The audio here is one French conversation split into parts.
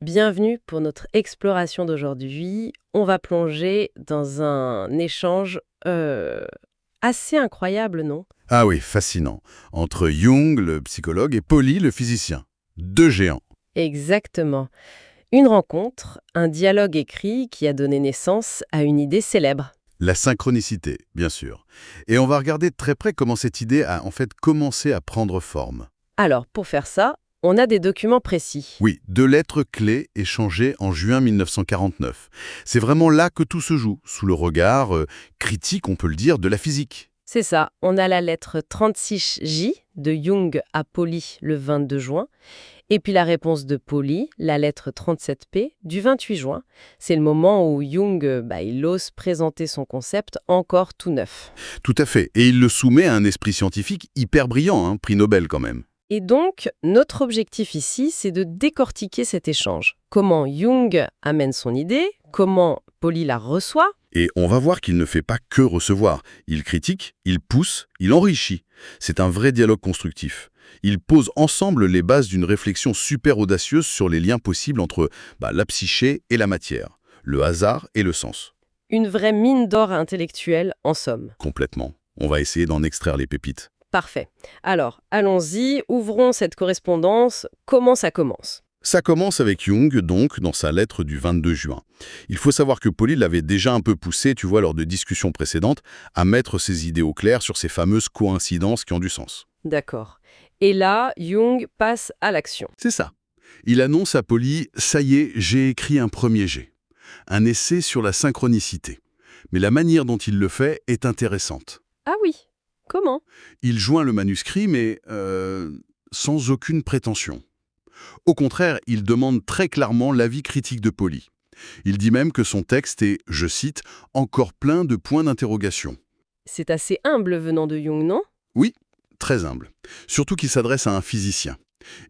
Bienvenue pour notre exploration d'aujourd'hui. On va plonger dans un échange assez incroyable, non? Ah oui, fascinant. Entre Jung, le psychologue, et Pauli, le physicien. Deux géants. Exactement. Une rencontre, un dialogue écrit qui a donné naissance à une idée célèbre. La synchronicité, bien sûr. Et on va regarder de très près comment cette idée a en fait commencé à prendre forme. Alors, pour faire ça, on a des documents précis. Oui, deux lettres clés échangées en juin 1949. C'est vraiment là que tout se joue, sous le regard critique, on peut le dire, de la physique. C'est ça, on a la lettre 36J de Jung à Pauli le 22 juin, et puis la réponse de Pauli, la lettre 37P, du 28 juin. C'est le moment où Jung il ose présenter son concept encore tout neuf. Tout à fait. Et il le soumet à un esprit scientifique hyper brillant, prix Nobel quand même. Et donc, notre objectif ici, c'est de décortiquer cet échange. Comment Jung amène son idée, comment Pauli la reçoit. Et on va voir qu'il ne fait pas que recevoir. Il critique, il pousse, il enrichit. C'est un vrai dialogue constructif. Ils posent ensemble les bases d'une réflexion super audacieuse sur les liens possibles entre la psyché et la matière, le hasard et le sens. Une vraie mine d'or intellectuelle, en somme. Complètement. On va essayer d'en extraire les pépites. Parfait. Alors, allons-y, ouvrons cette correspondance. Comment ça commence ? Ça commence avec Jung, donc, dans sa lettre du 22 juin. Il faut savoir que Pauli l'avait déjà un peu poussé, tu vois, lors de discussions précédentes, à mettre ses idées au clair sur ces fameuses coïncidences qui ont du sens. D'accord. Et là, Jung passe à l'action. C'est ça. Il annonce à Pauli « Ça y est, j'ai écrit un premier jet ». Un essai sur la synchronicité. Mais la manière dont il le fait est intéressante. Ah oui, comment ? Il joint le manuscrit, mais sans aucune prétention. Au contraire, il demande très clairement l'avis critique de Pauli. Il dit même que son texte est, je cite, « encore plein de points d'interrogation ». C'est assez humble venant de Jung, non ? Oui, très humble. Surtout qu'il s'adresse à un physicien.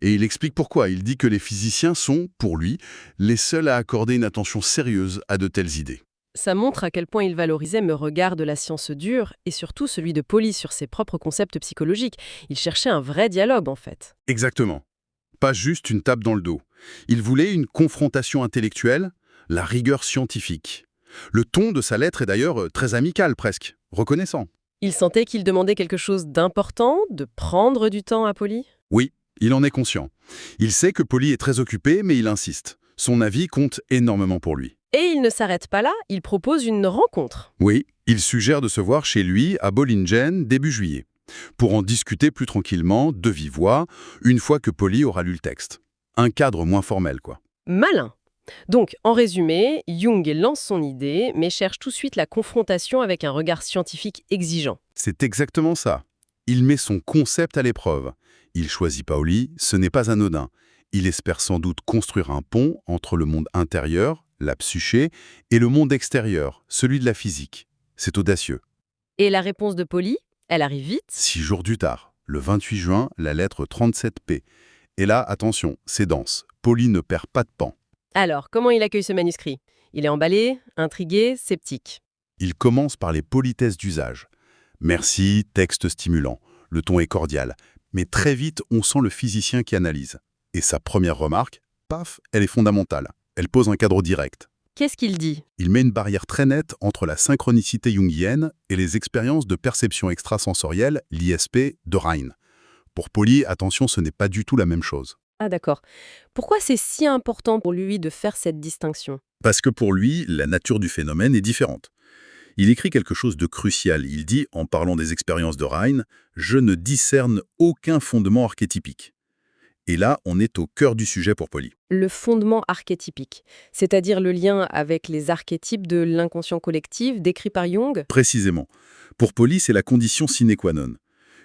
Et il explique pourquoi. Il dit que les physiciens sont, pour lui, les seuls à accorder une attention sérieuse à de telles idées. Ça montre à quel point il valorisait le regard de la science dure et surtout celui de Pauli sur ses propres concepts psychologiques. Il cherchait un vrai dialogue, en fait. Exactement. Pas juste une tape dans le dos. Il voulait une confrontation intellectuelle, la rigueur scientifique. Le ton de sa lettre est d'ailleurs très amical presque, reconnaissant. Il sentait qu'il demandait quelque chose d'important, de prendre du temps à Pauli ? Oui, il en est conscient. Il sait que Pauli est très occupé, mais il insiste. Son avis compte énormément pour lui. Et il ne s'arrête pas là, il propose une rencontre. Oui, il suggère de se voir chez lui à Bollingen début juillet, pour en discuter plus tranquillement, de vive voix, une fois que Pauli aura lu le texte. Un cadre moins formel, quoi. Malin. Donc, en résumé, Jung lance son idée, mais cherche tout de suite la confrontation avec un regard scientifique exigeant. C'est exactement ça. Il met son concept à l'épreuve. Il choisit Pauli, ce n'est pas anodin. Il espère sans doute construire un pont entre le monde intérieur, la psyché, et le monde extérieur, celui de la physique. C'est audacieux. Et la réponse de Pauli, elle arrive vite. 6 jours du tard, le 28 juin, la lettre 37P. Et là, attention, c'est dense. Pauli ne perd pas de pan. Alors, comment il accueille ce manuscrit ? Il est emballé, intrigué, sceptique. Il commence par les politesses d'usage. Merci, texte stimulant. Le ton est cordial. Mais très vite, on sent le physicien qui analyse. Et sa première remarque, paf, elle est fondamentale. Elle pose un cadre direct. Qu'est-ce qu'il dit ? Il met une barrière très nette entre la synchronicité jungienne et les expériences de perception extrasensorielle, l'ISP, de Rhine. Pour Pauli, attention, ce n'est pas du tout la même chose. Ah d'accord. Pourquoi c'est si important pour lui de faire cette distinction ? Parce que pour lui, la nature du phénomène est différente. Il écrit quelque chose de crucial. Il dit, en parlant des expériences de Rhine, « Je ne discerne aucun fondement archétypique ». Et là, on est au cœur du sujet pour Pauli. Le fondement archétypique, c'est-à-dire le lien avec les archétypes de l'inconscient collectif décrit par Jung ? Précisément. Pour Pauli, c'est la condition sine qua non.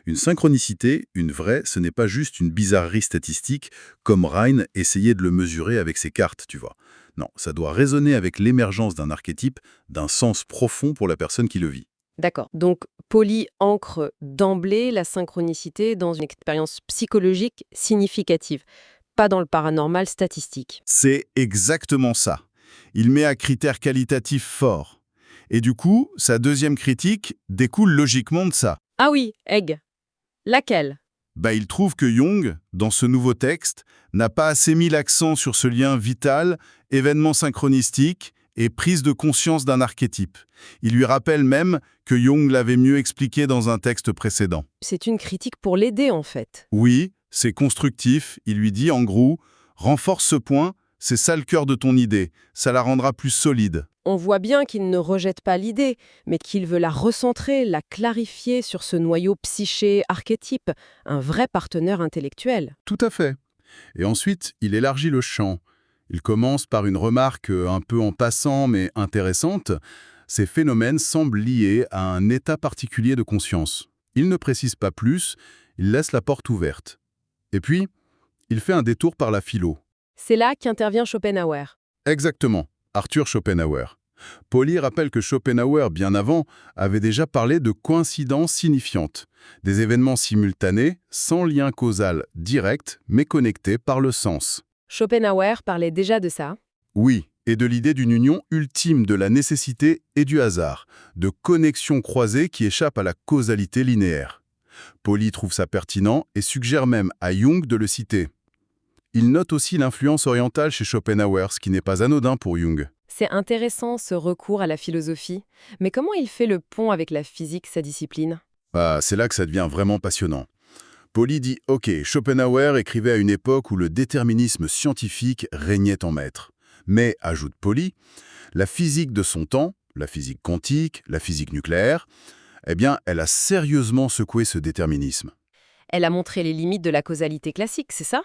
Une synchronicité, une vraie, ce n'est pas juste une bizarrerie statistique, comme Rhine essayait de le mesurer avec ses cartes, tu vois. Non, ça doit résonner avec l'émergence d'un archétype, d'un sens profond pour la personne qui le vit. D'accord. Donc, Pauli ancre d'emblée la synchronicité dans une expérience psychologique significative, pas dans le paranormal statistique. C'est exactement ça. Il met un critère qualitatif fort. Et du coup, sa deuxième critique découle logiquement de ça. Ah oui, Egg. Laquelle ? Il trouve que Jung, dans ce nouveau texte, n'a pas assez mis l'accent sur ce lien vital, événement synchronistique et prise de conscience d'un archétype. Il lui rappelle même que Jung l'avait mieux expliqué dans un texte précédent. C'est une critique pour l'aider, en fait. Oui, c'est constructif, il lui dit en gros, renforce ce point, c'est ça le cœur de ton idée, ça la rendra plus solide. On voit bien qu'il ne rejette pas l'idée, mais qu'il veut la recentrer, la clarifier sur ce noyau psyché archétype, un vrai partenaire intellectuel. Tout à fait. Et ensuite, il élargit le champ. Il commence par une remarque un peu en passant, mais intéressante. Ces phénomènes semblent liés à un état particulier de conscience. Il ne précise pas plus, il laisse la porte ouverte. Et puis, il fait un détour par la philo. C'est là qu'intervient Schopenhauer. Exactement, Arthur Schopenhauer. Pauli rappelle que Schopenhauer, bien avant, avait déjà parlé de coïncidences signifiantes, des événements simultanés, sans lien causal direct, mais connectés par le sens. Schopenhauer parlait déjà de ça. Oui, et de l'idée d'une union ultime de la nécessité et du hasard, de connexions croisées qui échappent à la causalité linéaire. Pauli trouve ça pertinent et suggère même à Jung de le citer. Il note aussi l'influence orientale chez Schopenhauer, ce qui n'est pas anodin pour Jung. C'est intéressant ce recours à la philosophie, mais comment il fait le pont avec la physique, sa discipline? C'est là que ça devient vraiment passionnant. Pauli dit « Ok, Schopenhauer écrivait à une époque où le déterminisme scientifique régnait en maître. Mais, ajoute Pauli, la physique de son temps, la physique quantique, la physique nucléaire, elle a sérieusement secoué ce déterminisme. Elle a montré les limites de la causalité classique, c'est ça?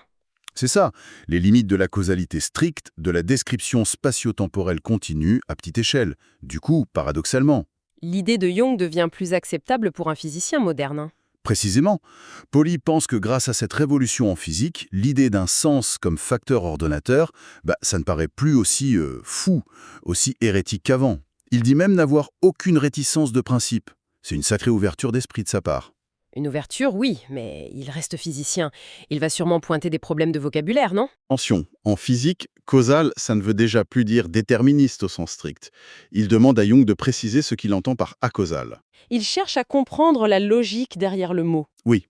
C'est ça, les limites de la causalité stricte, de la description spatio-temporelle continue à petite échelle. Du coup, paradoxalement. L'idée de Jung devient plus acceptable pour un physicien moderne, hein. Précisément, Pauli pense que grâce à cette révolution en physique, l'idée d'un sens comme facteur ordonnateur, ça ne paraît plus aussi fou, aussi hérétique qu'avant. Il dit même n'avoir aucune réticence de principe. C'est une sacrée ouverture d'esprit de sa part. Une ouverture, oui, mais il reste physicien. Il va sûrement pointer des problèmes de vocabulaire, non? Attention, en physique, causal, ça ne veut déjà plus dire déterministe au sens strict. Il demande à Jung de préciser ce qu'il entend par acausal. Il cherche à comprendre la logique derrière le mot. Oui,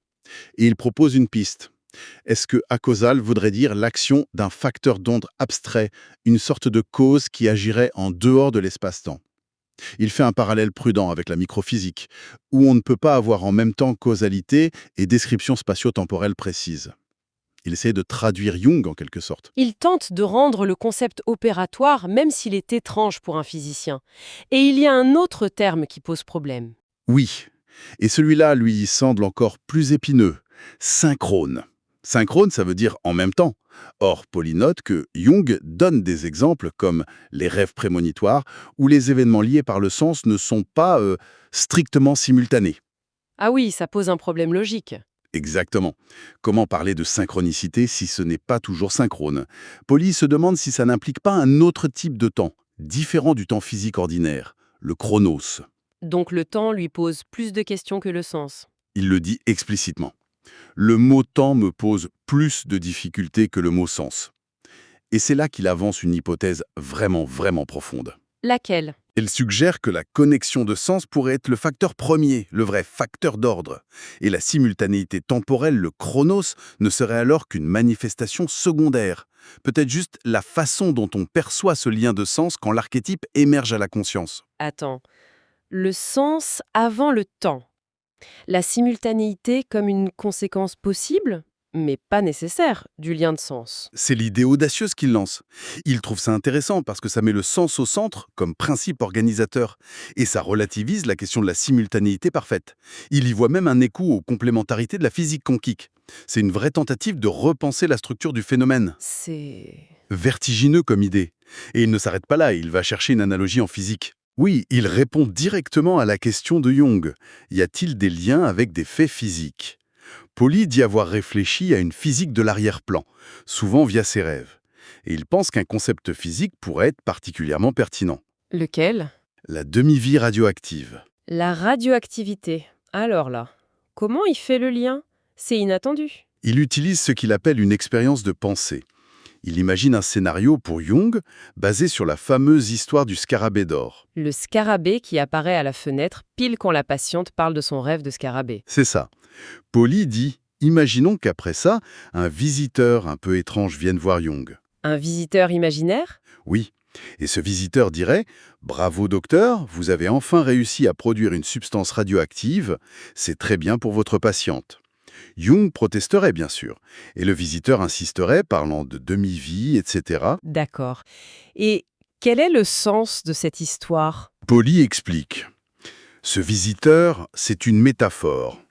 et il propose une piste. Est-ce que acausal voudrait dire l'action d'un facteur d'onde abstrait, une sorte de cause qui agirait en dehors de l'espace-temps? Il fait un parallèle prudent avec la microphysique, où on ne peut pas avoir en même temps causalité et description spatio-temporelle précise. Il essaie de traduire Jung en quelque sorte. Il tente de rendre le concept opératoire, même s'il est étrange pour un physicien. Et il y a un autre terme qui pose problème. Oui, et celui-là lui semble encore plus épineux, synchrone. Synchrone, ça veut dire en même temps. Or, Pauli note que Jung donne des exemples comme les rêves prémonitoires, où les événements liés par le sens ne sont pas strictement simultanés. Ah oui, ça pose un problème logique. Exactement. Comment parler de synchronicité si ce n'est pas toujours synchrone? Pauli se demande si ça n'implique pas un autre type de temps, différent du temps physique ordinaire, le chronos. Donc le temps lui pose plus de questions que le sens. Il le dit explicitement. Le mot temps me pose plus de difficultés que le mot sens. Et c'est là qu'il avance une hypothèse vraiment profonde. Laquelle? Elle suggère que la connexion de sens pourrait être le facteur premier, le vrai facteur d'ordre. Et la simultanéité temporelle, le chronos, ne serait alors qu'une manifestation secondaire. Peut-être juste la façon dont on perçoit ce lien de sens quand l'archétype émerge à la conscience. Attends. Le sens avant le temps. La simultanéité comme une conséquence possible, mais pas nécessaire, du lien de sens. C'est l'idée audacieuse qu'il lance. Il trouve ça intéressant parce que ça met le sens au centre comme principe organisateur. Et ça relativise la question de la simultanéité parfaite. Il y voit même un écho aux complémentarités de la physique quantique. C'est une vraie tentative de repenser la structure du phénomène. C'est... Vertigineux comme idée. Et il ne s'arrête pas là, il va chercher une analogie en physique. Oui, il répond directement à la question de Jung. Y a-t-il des liens avec des faits physiques? Pauli dit avoir réfléchi à une physique de l'arrière-plan, souvent via ses rêves. Et il pense qu'un concept physique pourrait être particulièrement pertinent. Lequel? La demi-vie radioactive. La radioactivité. Alors là, comment il fait le lien? C'est inattendu. Il utilise ce qu'il appelle une expérience de pensée. Il imagine un scénario pour Jung basé sur la fameuse histoire du scarabée d'or. Le scarabée qui apparaît à la fenêtre pile quand la patiente parle de son rêve de scarabée. C'est ça. Pauli dit « imaginons qu'après ça, un visiteur un peu étrange vienne voir Jung. Un visiteur imaginaire? Oui, et ce visiteur dirait: «Bravo docteur, vous avez enfin réussi à produire une substance radioactive, c'est très bien pour votre patiente.» Jung protesterait bien sûr, et le visiteur insisterait, parlant de demi-vie, etc. D'accord. Et quel est le sens de cette histoire? Pauli explique: ce visiteur, c'est une métaphore.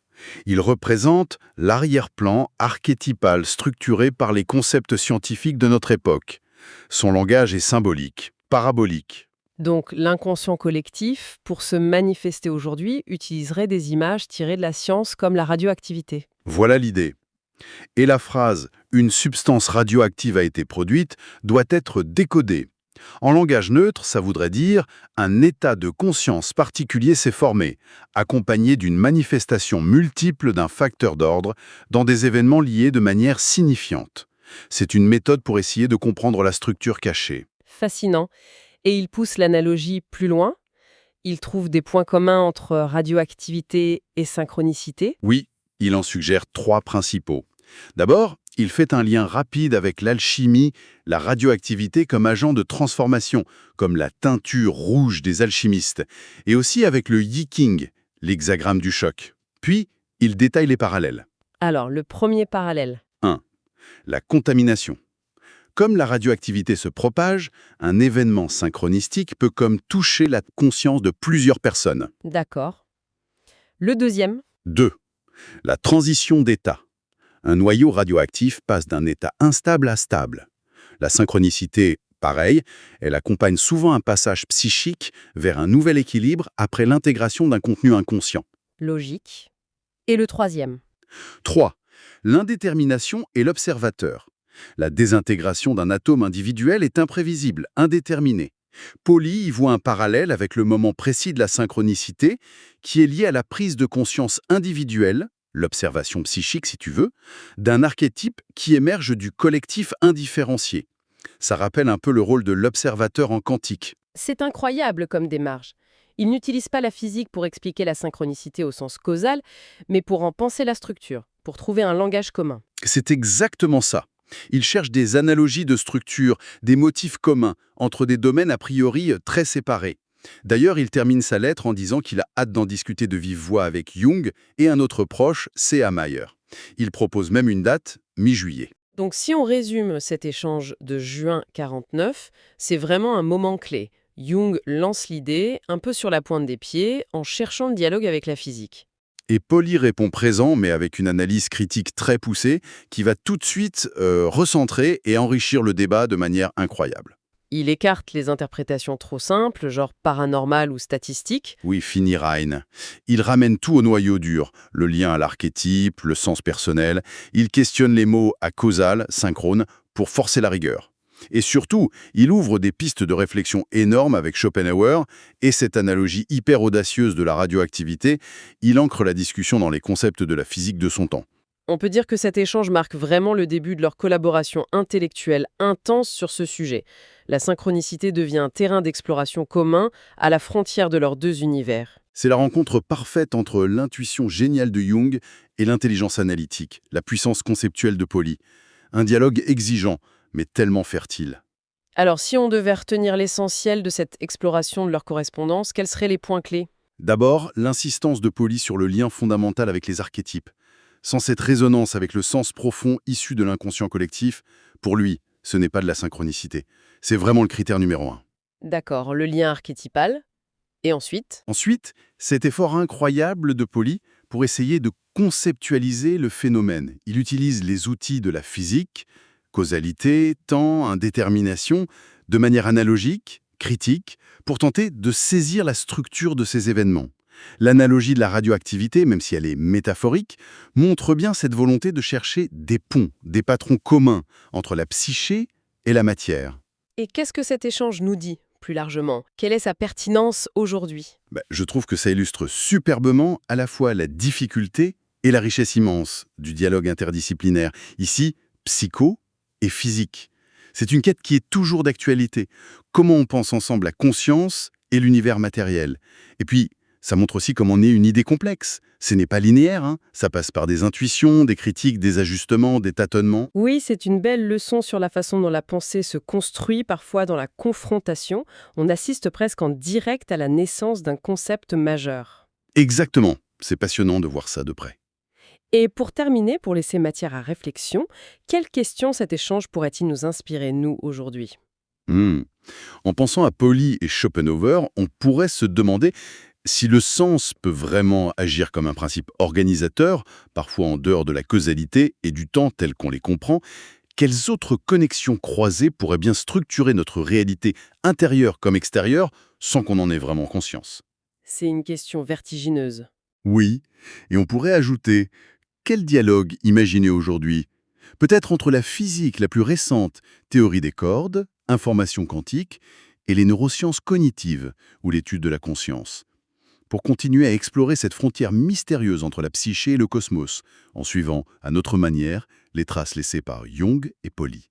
Il représente l'arrière-plan archétypal structuré par les concepts scientifiques de notre époque. Son langage est symbolique, parabolique. Donc l'inconscient collectif, pour se manifester aujourd'hui, utiliserait des images tirées de la science comme la radioactivité. Voilà l'idée. Et la phrase «une substance radioactive a été produite» doit être décodée. En langage neutre, ça voudrait dire un état de conscience particulier s'est formé, accompagné d'une manifestation multiple d'un facteur d'ordre dans des événements liés de manière signifiante. C'est une méthode pour essayer de comprendre la structure cachée. Fascinant. Et il pousse l'analogie plus loin. Il trouve des points communs entre radioactivité et synchronicité. Oui, il en suggère 3 principaux. D'abord, il fait un lien rapide avec l'alchimie, la radioactivité comme agent de transformation, comme la teinture rouge des alchimistes, et aussi avec le yiking, l'hexagramme du choc. Puis, il détaille les parallèles. Alors, le premier parallèle. 1. La contamination. Comme la radioactivité se propage, un événement synchronistique peut comme toucher la conscience de plusieurs personnes. D'accord. Le deuxième. 2. La transition d'état. Un noyau radioactif passe d'un état instable à stable. La synchronicité, pareil, elle accompagne souvent un passage psychique vers un nouvel équilibre après l'intégration d'un contenu inconscient. Logique. Et le troisième. 3. L'indétermination et l'observateur. La désintégration d'un atome individuel est imprévisible, indéterminée. Pauli y voit un parallèle avec le moment précis de la synchronicité qui est lié à la prise de conscience individuelle, l'observation psychique si tu veux, d'un archétype qui émerge du collectif indifférencié. Ça rappelle un peu le rôle de l'observateur en quantique. C'est incroyable comme démarche. Il n'utilise pas la physique pour expliquer la synchronicité au sens causal, mais pour en penser la structure, pour trouver un langage commun. C'est exactement ça. Il cherche des analogies de structure, des motifs communs entre des domaines a priori très séparés. D'ailleurs, il termine sa lettre en disant qu'il a hâte d'en discuter de vive voix avec Jung et un autre proche, C.A. Mayer. Il propose même une date, mi-juillet. Donc si on résume cet échange de juin 49, c'est vraiment un moment clé. Jung lance l'idée, un peu sur la pointe des pieds, en cherchant le dialogue avec la physique. Et Pauli répond présent, mais avec une analyse critique très poussée, qui va tout de suite recentrer et enrichir le débat de manière incroyable. Il écarte les interprétations trop simples, genre paranormales ou statistiques. Oui, fini Rhein. Il ramène tout au noyau dur, le lien à l'archétype, le sens personnel. Il questionne les mots à causal, synchrone, pour forcer la rigueur. Et surtout, il ouvre des pistes de réflexion énormes avec Schopenhauer et cette analogie hyper audacieuse de la radioactivité, il ancre la discussion dans les concepts de la physique de son temps. On peut dire que cet échange marque vraiment le début de leur collaboration intellectuelle intense sur ce sujet. La synchronicité devient un terrain d'exploration commun à la frontière de leurs deux univers. C'est la rencontre parfaite entre l'intuition géniale de Jung et l'intelligence analytique, la puissance conceptuelle de Pauli. Un dialogue exigeant, mais tellement fertile. Alors si on devait retenir l'essentiel de cette exploration de leur correspondance, quels seraient les points clés? D'abord, l'insistance de Pauli sur le lien fondamental avec les archétypes. Sans cette résonance avec le sens profond issu de l'inconscient collectif, pour lui, ce n'est pas de la synchronicité. C'est vraiment le critère numéro 1. D'accord, le lien archétypal. Et ensuite? Ensuite, cet effort incroyable de Pauli pour essayer de conceptualiser le phénomène. Il utilise les outils de la physique, causalité, temps, indétermination, de manière analogique, critique, pour tenter de saisir la structure de ces événements. L'analogie de la radioactivité, même si elle est métaphorique, montre bien cette volonté de chercher des ponts, des patrons communs entre la psyché et la matière. Et qu'est-ce que cet échange nous dit, plus largement? Quelle est sa pertinence aujourd'hui? Je trouve que ça illustre superbement à la fois la difficulté et la richesse immense du dialogue interdisciplinaire. Ici, psycho et physique. C'est une quête qui est toujours d'actualité. Comment on pense ensemble la conscience et l'univers matériel. Et puis, Ça montre aussi comment naît une idée complexe. Ce n'est pas linéaire, hein. Ça passe par des intuitions, des critiques, des ajustements, des tâtonnements. Oui, c'est une belle leçon sur la façon dont la pensée se construit, parfois dans la confrontation. On assiste presque en direct à la naissance d'un concept majeur. Exactement. C'est passionnant de voir ça de près. Et pour terminer, pour laisser matière à réflexion, quelles questions cet échange pourrait-il nous inspirer, nous, aujourd'hui? Hmm. En pensant à Pauli et Schopenhauer, on pourrait se demander si le sens peut vraiment agir comme un principe organisateur, parfois en dehors de la causalité et du temps tel qu'on les comprend. Quelles autres connexions croisées pourraient bien structurer notre réalité intérieure comme extérieure sans qu'on en ait vraiment conscience? C'est une question vertigineuse. Oui, et on pourrait ajouter, quel dialogue imaginer aujourd'hui? Peut-être entre la physique la plus récente, théorie des cordes, information quantique, et les neurosciences cognitives, ou l'étude de la conscience, pour continuer à explorer cette frontière mystérieuse entre la psyché et le cosmos, en suivant, à notre manière, les traces laissées par Jung et Pauli.